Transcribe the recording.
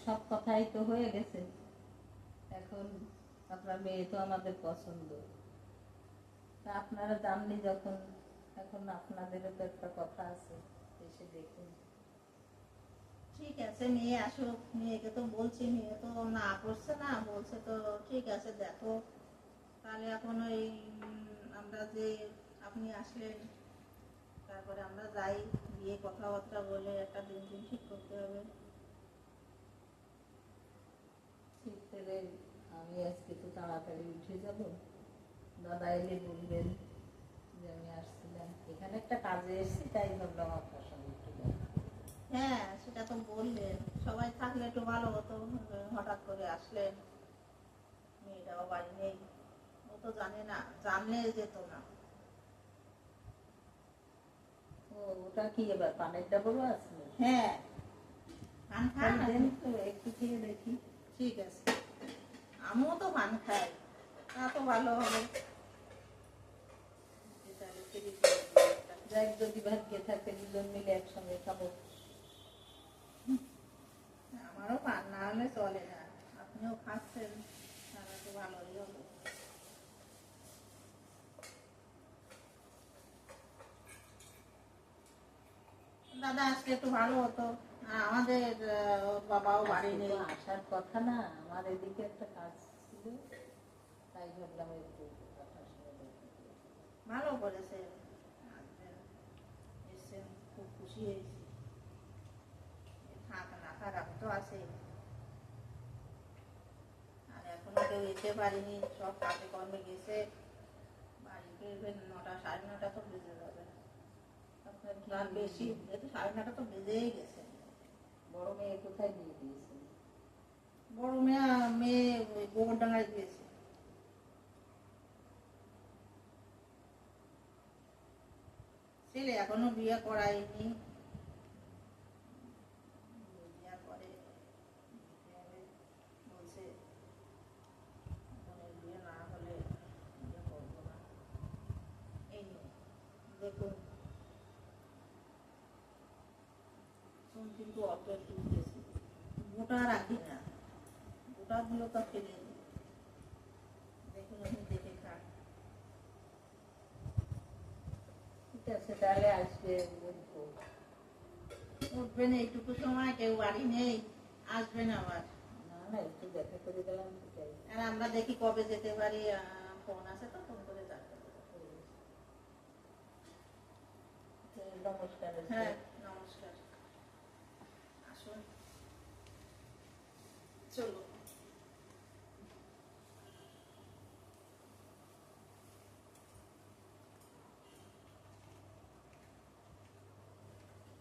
সব কথাই তো হয়ে গেছে। এখন আপনার মেয়ে তো আমাদের পছন্দ, তা আপনারা জাননি যখন, এখন আপনাদেরও তো একটা কথা আছে, এসে দেখুন। ঠিক আছে, মেয়ে আসুক, মেয়েকে তো বলছি, মেয়ে তো না করছে না, বলছে তো ঠিক আছে দেখো। তাহলে এখন ওই আমরা যে আপনি আসলেন, তারপরে আমরা যাই, গিয়ে কথাবার্তা বলে একটা দিন ঠিক করতে হবে। ঠিক করে আমি আজকে তো তাড়াতাড়ি উঠে যাব, দাদা এলে বলবেন যে আমি আসছিলাম, এখানে একটা কাজে এসেছি, তাই ভাবলাম আপনার সঙ্গে একটু দেখা। হ্যাঁ, সেটা তো বললেন, সবাই থাকলে একটু ভালো হতো। হঠাৎ করে আসলেন, মেয়েটাও বাড়ি নেই, ও তো জানে না, জানলে যেত না। ও, ওটা কি এবার পানের ডাবল আছে? হ্যাঁ, পান খান দেন তো, একটু খেয়ে দেখি। ঠিক আছে, আমিও তো পান খাই, তা তো ভালো হবে। যাই, যদি ভাগ্যে থাকে দুজন মিলে একসঙ্গে খাবো। আমারও পান না হলে চলে না, আপনিও খাচ্ছেন, তাহলে তো ভালোই হবে। দাদা আসলে একটু ভালো হতো, আমাদের বাবাও বাড়ি নেই। আসার কথা না, আমার এদিকে একটা কাজ ছিল, তাই ভাবলাম একটু আপনার সঙ্গে। ভালো করেছে, এসছেন, খুব খুশি হয়েছি। থাক না থাক, আমি তো আছি, আর এখনো কেউ যেতে পারিনি, সব কাজে কর্মে গেছে, বাড়ি ফিরবে 9টা 9:30 তো বেজে যাবে। আপনার কি তার বেশি, যেহেতু 9:30 তো বেজেই গেছে। বড় মেয়ে কোথায় দিয়ে দিয়েছেন? বড় মেয়ে মেয়ে ওই গোবরডাঙ্গায় দিয়েছে। ছেলে এখনো বিয়ে করায়নি, বিয়ে করে দিতে হবে বলছে, বিয়ে না হলে বিয়ে করবো না। এই নিয়ে দেখুন, চুন কিন্তু অত একটু উঠেছে, গোটা রাখি না, গোটা গুলো তো ফেলে দিই। দেখুন, আপনি দেখে খান। ঠিক আছে, তাহলে আসবে। উঠবেন এইটুকু সময়, কেউ বাড়ি নেই, আসবেন আবার। না না, একটু দেখা করে গেলাম, আর আমরা দেখি কবে যেতে পারি, ফোন আছে তো, ফোন করে জানতে পারি। নমস্কার। হ্যাঁ, নমস্কার, আসুন, চলো।